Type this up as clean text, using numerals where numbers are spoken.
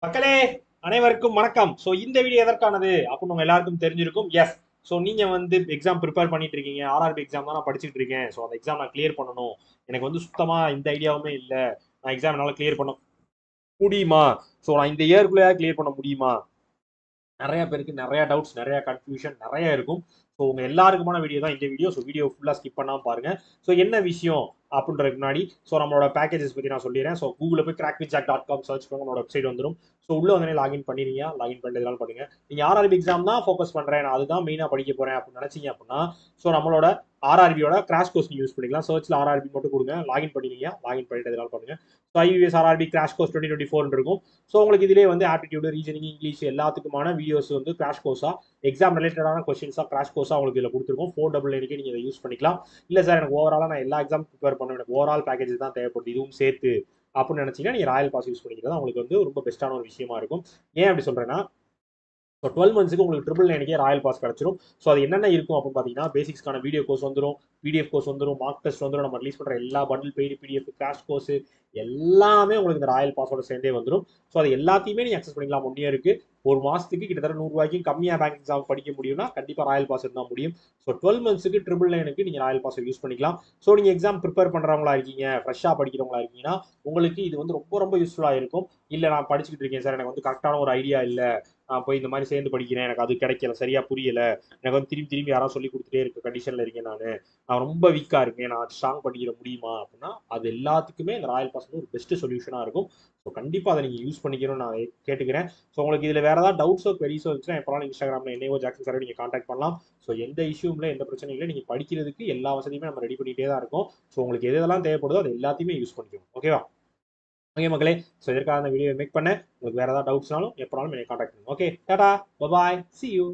மக்களே அனைவருக்கும் வணக்கம். ஸோ இந்த வீடியோ எதற்கானது அப்படின்னு உங்க எல்லாருக்கும் தெரிஞ்சிருக்கும். எஸ், ஸோ நீங்க வந்து எக்ஸாம் ப்ரிப்பேர் பண்ணிட்டு இருக்கீங்க. ஆர்ஆர்பி எக்ஸாம் தான் நான் படிச்சுட்டு இருக்கேன். ஸோ அந்த எக்ஸாம் நான் கிளியர் பண்ணணும். எனக்கு வந்து சுத்தமா இந்த ஐடியாவுமே இல்லை. நான் எக்ஸாம் என்னால் கிளியர் பண்ண முடியுமா? ஸோ நான் இந்த இயர்க்குள்ளேயே கிளியர் பண்ண முடியுமா? நிறைய பேருக்கு நிறைய டவுட்ஸ், நிறைய கன்ஃபியூஷன் நிறைய இருக்கும். ஸோ உங்க எல்லாருக்குமான வீடியோ தான் இந்த வீடியோ. ஸோ வீடியோ ஃபுல்லாக ஸ்கிப் பண்ணாம பாருங்க. ஸோ என்ன விஷயம் அப்படின்றதுக்கு முன்னாடி நம்மளோட பேக்கேஜஸ் பற்றி நான் சொல்லிடுறேன். ஸோ கூகுளில் போய் crackvithjack.com சர்ச் பண்ணுங்க, நம்மளோட வெப்சைட் வந்துடும். ஸோ உள்ள வந்து லாகின் பண்ணிடுங்க. லாகின் பண்ணுறதுனால பண்ணுங்க. நீங்க ஆர்ஆர்பி எக்ஸாம் தான் ஃபோக்கஸ் பண்றேன், நான் அதுதான் மெயினாக படிக்க போறேன் அப்படின்னு நினைச்சீங்க அப்படின்னா நம்மளோட ஆர்ஆர்பியோட கிராஷ் கோர்ஸ் யூஸ் பண்ணிக்கலாம். சர்ச்ல ஆர்ஆர்பி மட்டும் கொடுங்க, லாகின் பண்ணிடுங்க. லாகின் பண்ணிட்டு இதெல்லாம் பண்ணுங்க. So IVS RRB crash course 2024 இருக்கும். ஸோ உங்களுக்கு இதிலே வந்து ஆப்டிடியூட், ரீசனிங், இங்கிலீஷ் எல்லாத்துக்குமான வீடியோஸ் வந்து கிராஷ் கோர்ஸா, எக்ஸாம் ரிலேட்டடான கொஸ்டின்ஸா கிராஷ் கோர்ஸா உங்களுக்கு இதில் கொடுத்துருக்கோம். 499 நீங்க இதை யூஸ் பண்ணிக்கலாம். இல்லை சார், எனக்கு ஓவராலாக நான் எல்லா எக்ஸாம் ப்ரிப்பேர் பண்ணுவேன், எனக்கு ஓவரால் பேக்கேஜ் தான் தேவைப்படுது இதுவும் சேர்த்து அப்படின்னு நினைச்சீங்கன்னா நீங்க ராயல் பாஸ் யூஸ் பண்ணிக்கிறது உங்களுக்கு வந்து ரொம்ப பெஸ்ட்டான ஒரு விஷயமா இருக்கும். ஏன் அப்படி சொல்றேன்னா, ஸோ 12 மந்த்ஸ்க்கு உங்களுக்கு ட்ரிபிள் நைனுக்கே ராயல் பாஸ் கிடச்சிரும். ஸோ அது என்னென்ன இருக்கும் அப்படின்னு பார்த்தீங்கன்னா, பேசிக்ஸ்க்கான வீடியோ கோர்ஸ் வந்துடும், பிடிஎஃப் கோர்ஸ் வந்துடும், மார்க் டெஸ்ட் வந்துடும், நம்ம ரிலீஸ் பண்ணுற எல்லா bundle paid PDF, crash course எல்லாமே உங்களுக்கு இந்த ராயல் பாஸோட சேர்ந்தே வந்துடும். ஸோ அது எல்லாத்தையுமே நீங்கள் அக்சஸ் பண்ணிக்கலாம். 1 இயருக்கு, ஒரு மாதத்துக்கு கிட்டத்தட்ட 100 ரூபாய்க்கும் கம்மியாக பேங்க் எக்ஸாம் படிக்க முடியும்னா கண்டிப்பாக ராயல் பாஸ் இருந்தால் முடியும். ஸோ 12 மந்த்ஸ்க்கு ட்ரிபிள் நைனுக்கு நீங்கள் ராயல் பாஸை யூஸ் பண்ணிக்கலாம். ஸோ நீங்கள் எக்ஸாம் ப்ரிப்பேர் பண்ணுறவங்களா இருக்கீங்க, ஃப்ரெஷ்ஷாக படிக்கிறவங்களா இருக்கீங்கன்னா உங்களுக்கு இது வந்து ரொம்ப ரொம்ப யூஸ்ஃபுல்லாக இருக்கும். இல்லை நான் படிச்சுக்கிட்டு இருக்கேன் சார், எனக்கு வந்து கரெக்டான ஒரு ஐடியா இல்லை, நான் போய் இந்த மாதிரி சேர்ந்து படிக்கிறேன், எனக்கு அது கிடைக்கல, சரியா புரியல, எனக்கு வந்து திரும்பி திரும்பி யாராவது சொல்லி கொடுத்துட்டே இருக்க கண்டிஷன்ல இருக்கேன், நான் ரொம்ப வீக்கா இருக்கேன், நான் ஸ்ட்ராங் பண்ணிக்கிற முடியுமா அப்படின்னா அது எல்லாத்துக்குமே இந்த ராயல் பாஸ் ஒரு பெஸ்ட் சொல்யூஷனா இருக்கும். ஸோ கண்டிப்பா அதை நீங்க யூஸ் பண்ணிக்கணும்னு நான் கேட்டுக்கிறேன். ஸோ உங்களுக்கு இதுல வேற ஏதாவது டவுட்ஸோ பெரிசோ இருந்துச்சுன்னா எப்போனாலும் இன்ஸ்டாகிராம்ல என்னையோ ஜாக்சன் சார் நீங்க கான்டாக்ட் பண்ணலாம். ஸோ எந்த இஷ்யூம் இல்லை, எந்த பிரச்சனையும் இல்லை, நீங்க படிக்கிறதுக்கு எல்லா வசதியுமே நம்ம ரெடி பண்ணிட்டே தான் இருக்கோம். ஸோ உங்களுக்கு எது எதெல்லாம் தேவைப்படுதோ அது எல்லாத்தையுமே யூஸ் பண்ணிக்கணும். ஓகேவா? ஓகே மக்களே, ஸோ இதற்காக அந்த வீடியோ மேக் பண்ணேன். உங்களுக்கு வேற ஏதாவது டவுட்ஸ்னாலும் எப்போனாலும் என்னை கான்டாக்ட் பண்ணுங்க. Okay, Tata, bye bye, C you.